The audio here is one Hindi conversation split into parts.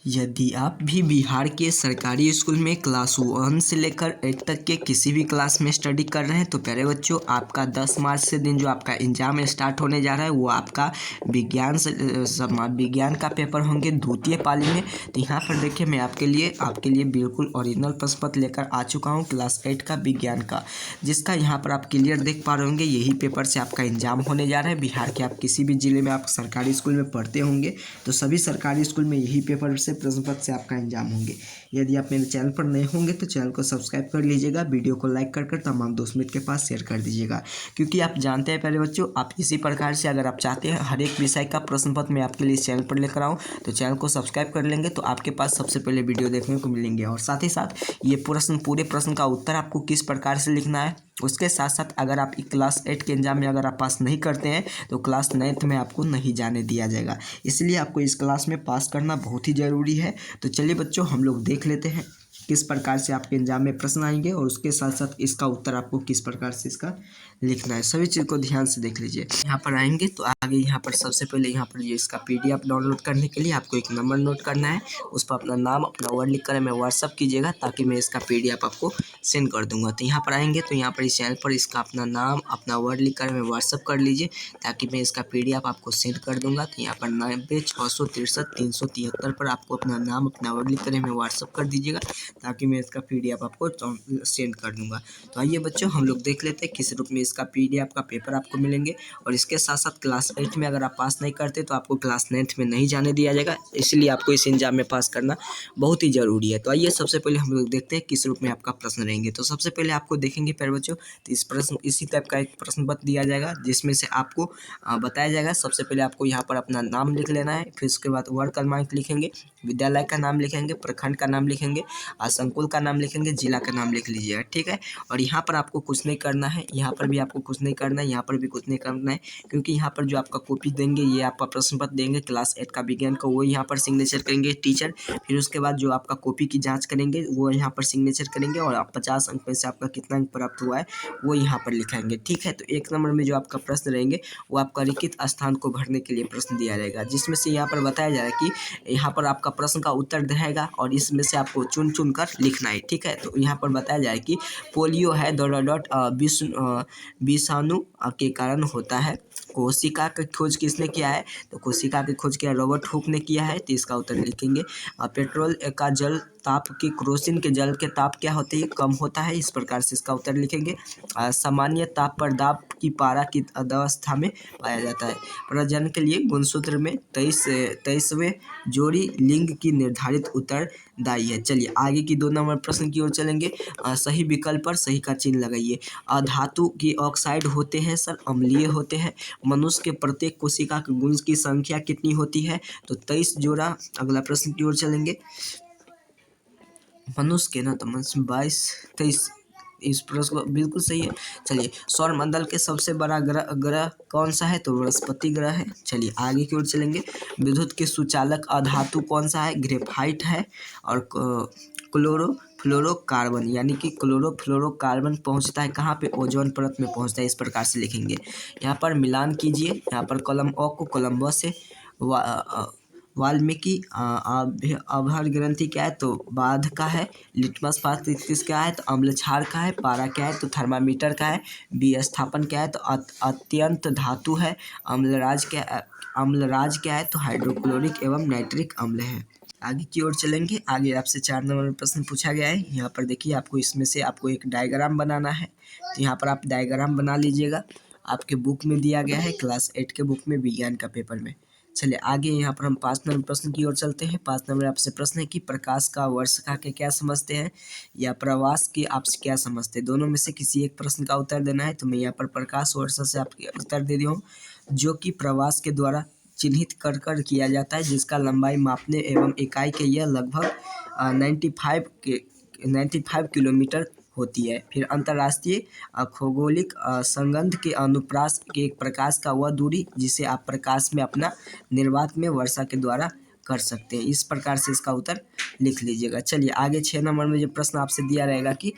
यदि आप भी बिहार के सरकारी स्कूल में क्लास 1 से लेकर 8 तक के किसी भी क्लास में स्टडी कर रहे हैं तो प्यारे बच्चों, आपका 10 मार्च से दिन जो आपका एग्जाम स्टार्ट होने जा रहा है वो आपका विज्ञान का पेपर होंगे द्वितीय पाली में। तो यहाँ पर देखिए, मैं आपके लिए बिल्कुल ओरिजिनल प्रश्न पत्र लेकर आ चुका हूँ क्लास 8 का विज्ञान का, जिसका यहाँ पर आप क्लियर देख पा रहे होंगे। यही पेपर से आपका एग्जाम होने जा रहा है। बिहार के आप किसी भी जिले में आप सरकारी स्कूल में पढ़ते होंगे तो सभी सरकारी स्कूल में यही पेपर से प्रश्न पत्र से आपका एग्जाम होंगे। यदि आप मेरे चैनल पर नए होंगे तो चैनल को सब्सक्राइब कर लीजिएगा, वीडियो को लाइक कर तमाम दोस्त मित्र के पास शेयर कर दीजिएगा, क्योंकि आप जानते हैं प्यारे बच्चों, आप इसी प्रकार से अगर आप चाहते हैं हर एक विषय का प्रश्न पत्र मैं आपके लिए इस चैनल पर लेकर आऊँ तो चैनल को सब्सक्राइब कर लेंगे तो आपके पास सबसे पहले वीडियो देखने को मिलेंगे। और साथ ही साथ ये पूरे प्रश्न का उत्तर आपको किस प्रकार से लिखना है, उसके साथ साथ अगर आप क्लास 8 के एग्जाम में अगर आप पास नहीं करते हैं तो क्लास 9th में आपको नहीं जाने दिया जाएगा। इसलिए आपको इस क्लास में पास करना बहुत ही ज़रूरी है। तो चलिए बच्चों, हम लोग देख लेते हैं किस प्रकार से आपके एग्जाम में प्रश्न आएंगे और उसके साथ साथ इसका उत्तर आपको किस प्रकार से इसका लिखना है। सभी चीज़ को ध्यान से देख लीजिए। यहाँ पर आएंगे तो आगे यहाँ पर सबसे पहले यहाँ पर ये इसका PDF डाउनलोड करने के लिए आपको एक नंबर नोट करना है। उस पर अपना नाम अपना वर्ड लिख कर हमें व्हाट्सअप कीजिएगा ताकि मैं इसका PDF आपको सेंड कर दूंगा। तो यहाँ पर आएंगे तो यहाँ पर इस चैनल पर इसका अपना नाम अपना वर्ड लिख कर हमें व्हाट्सअप कर लीजिए ताकि मैं इसका PDF आपको सेंड कर दूंगा। तो यहाँ पर 90 663 373 पर आपको अपना नाम अपना वर्ड लिख कर हमें व्हाट्सअप कर दीजिएगा ताकि मैं इसका PDF आपको सेंड कर दूंगा। तो आइए बच्चों, हम लोग देख लेते हैं किस रूप में इसका PDF का पेपर आपको मिलेंगे। और इसके साथ साथ क्लास 8 में अगर आप पास नहीं करते तो आपको क्लास 9th में नहीं जाने दिया जाएगा, इसलिए आपको इस एग्जाम में पास करना बहुत ही ज़रूरी है। तो आइए सबसे पहले हम लोग देखते हैं किस रूप में आपका प्रश्न रहेंगे। तो सबसे पहले आपको देखेंगे प्यारे बच्चों, तो इसी टाइप का एक प्रश्न पत्र दिया जाएगा जिसमें से आपको बताया जाएगा। सबसे पहले आपको यहाँ पर अपना नाम लिख लेना है, फिर उसके बाद वर्ड क्रमांक लिखेंगे, विद्यालय का नाम लिखेंगे, प्रखंड का नाम लिखेंगे, संकुल का नाम लिखेंगे, जिला का नाम लिख लीजिएगा, ठीक है। और यहाँ पर आपको कुछ नहीं करना है, यहाँ पर भी आपको कुछ नहीं करना है, यहाँ पर भी कुछ नहीं करना है, क्योंकि यहाँ पर जो आपका कॉपी देंगे, ये आपका प्रश्न पत्र देंगे क्लास 8 का विज्ञान का, वो यहाँ पर सिग्नेचर करेंगे टीचर। फिर उसके बाद जो आपका कॉपी की जांच करेंगे वो यहाँ पर सिग्नेचर करेंगे और आप 50 अंक में से आपका कितना अंक प्राप्त हुआ है वो यहाँ पर लिखाएंगे, ठीक है। तो 1 नंबर में जो आपका प्रश्न रहेंगे वो आपका रिक्त स्थान को भरने के लिए प्रश्न दिया रहेगा, जिसमें से यहाँ पर बताया जा रहा है कि यहाँ पर आपका प्रश्न का उत्तर रहेगा और इसमें से आपको चुन चुन कर लिखना है, ठीक है। तो यहाँ पर बताया जाए कि पोलियो है विषाणु के कारण होता है। कोशिका की खोज किसने किया है, तो कोशिका की खोज किया रॉबर्ट हुक ने किया है। तो इसका उत्तर लिखेंगे। पेट्रोल का जल ताप की क्रोसिन के जल के ताप क्या होते हैं, कम होता है, इस प्रकार से इसका उत्तर लिखेंगे। सामान्य ताप पर दाब की पारा की अवस्था में पाया जाता है। प्रजनन के लिए गुणसूत्र में 23वें जोड़ी लिंग की निर्धारित उत्तरदायी है। चलिए आगे की 2 नंबर प्रश्न की ओर चलेंगे। सही विकल्प पर सही का चिन्ह लगाइए। धातु की ऑक्साइड होते हैं सर, अम्लीय होते हैं। मनुष्य के प्रत्येक कोशिका के गुण की संख्या कितनी होती है, तो 23 जोड़ा। अगला प्रश्न की ओर चलेंगे। मनुष्य के ना तो मनुष्य 22 23, इस प्रश्न बिल्कुल सही है। चलिए, सौर मंडल के सबसे बड़ा ग्रह कौन सा है, तो बृहस्पति ग्रह है। चलिए आगे की ओर चलेंगे। विद्युत के सुचालक अधातु कौन सा है, ग्रेफाइट है। और क्लोरोफ्लोरोकार्बन, यानी कि क्लोरोफ्लोरोकार्बन पहुंचता है कहाँ पे, ओजोन परत में पहुंचता है, इस प्रकार से लिखेंगे। यहाँ पर मिलान कीजिए। यहाँ पर कॉलम अ को कॉलम ब से वाल्मीकि आभार ग्रंथि क्या है, तो बाध का है। लिटमस पात्र क्या है, तो अम्ल क्षार का है। पारा क्या है, तो थर्मामीटर का है। विस्थापन क्या है, तो अत्यंत धातु है। अम्लराज क्या है, तो हाइड्रोक्लोरिक एवं नाइट्रिक अम्ल है। आगे की ओर चलेंगे। आगे आपसे 4 नंबर में प्रश्न पूछा गया है। यहाँ पर देखिए, आपको इसमें से आपको एक डायग्राम बनाना है, तो यहाँ पर आप डायग्राम बना लीजिएगा। आपके बुक में दिया गया है, क्लास 8 के बुक में विज्ञान का पेपर में। चलिए आगे यहाँ पर हम 5 नंबर प्रश्न की ओर चलते हैं। 5 नंबर आपसे प्रश्न है कि प्रकाश का वर्षा के क्या समझते हैं या प्रवास के आप क्या समझते हैं, दोनों में से किसी एक प्रश्न का उत्तर देना है। तो मैं यहाँ पर प्रकाश वर्षा से आपके उत्तर दे दिया हूँ, जो कि प्रवास के द्वारा चिन्हित कर किया जाता है, जिसका लंबाई मापने एवं इकाई के यह लगभग 95 किलोमीटर होती है। फिर अंतर्राष्ट्रीय खगोलिक संबंध के अनुप्रास के एक प्रकाश का वह दूरी जिसे आप प्रकाश में अपना निर्वात में वर्षा के द्वारा कर सकते हैं, इस प्रकार से इसका उत्तर लिख लीजिएगा। चलिए आगे 6 नंबर में जो प्रश्न आपसे दिया रहेगा कि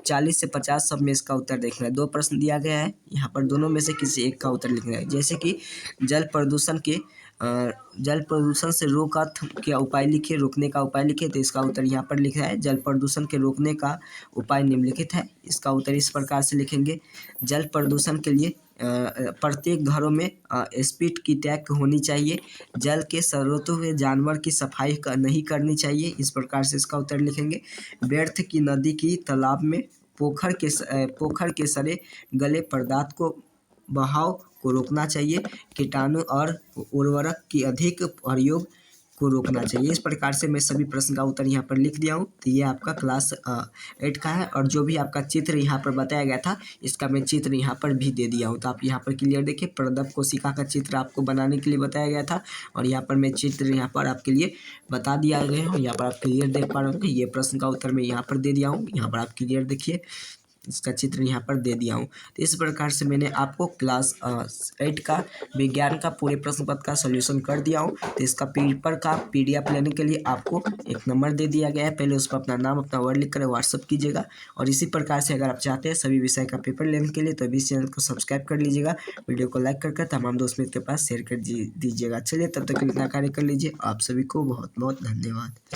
40 से 50 सब में इसका उत्तर देखना है। 2 प्रश्न दिया गया है, यहाँ पर दोनों में से किसी एक का उत्तर लिखना है। जैसे कि जल प्रदूषण के जल प्रदूषण से रोक क्या उपाय लिखिए, रोकने का उपाय लिखिए। तो इसका उत्तर यहाँ पर लिखा है, जल प्रदूषण के रोकने का उपाय निम्नलिखित है। इसका उत्तर इस प्रकार से लिखेंगे, जल प्रदूषण के लिए प्रत्येक घरों में स्पीड की टैंक होनी चाहिए। जल के स्रोतों में जानवर की सफाई नहीं करनी चाहिए। इस प्रकार से इसका उत्तर लिखेंगे। व्यर्थ की नदी की तालाब में पोखर के सरे गले पदार्थ को बहाव को रोकना चाहिए। कीटाणु और उर्वरक की अधिक प्रयोग को रोकना चाहिए। इस प्रकार से मैं सभी प्रश्न का उत्तर यहाँ पर लिख दिया हूँ। तो ये आपका क्लास 8 का है, और जो भी आपका चित्र यहाँ पर बताया गया था इसका मैं चित्र यहाँ पर भी दे दिया हूँ। तो आप यहाँ पर क्लियर देखिए, प्रदप कोशिका का चित्र आपको बनाने के लिए बताया गया था, और यहाँ पर मैं चित्र यहाँ पर आपके लिए बता दिया गया हूँ। यहाँ पर आप क्लियर देख पा रहे होंगे। ये प्रश्न का उत्तर मैं यहाँ पर दे दिया हूँ। यहाँ पर आप क्लियर देखिए, इसका चित्र यहाँ पर दे दिया हूँ। तो इस प्रकार से मैंने आपको क्लास 8 का विज्ञान का पूरे प्रश्न पत्र का सॉल्यूशन कर दिया हूँ। तो इसका पेपर का PDF लेने के लिए आपको एक नंबर दे दिया गया है, पहले उस पर अपना नाम अपना वर्ड लिख कर व्हाट्सअप कीजिएगा। और इसी प्रकार से अगर आप चाहते हैं सभी विषय का पेपर लेने के लिए तो अभी इस चैनल को सब्सक्राइब कर लीजिएगा, वीडियो को लाइक कर तमाम दोस्त मित्र के पास शेयर कर दीजिएगा। चलिए तब तक इतना कार्य कर लीजिए। आप सभी को बहुत बहुत धन्यवाद।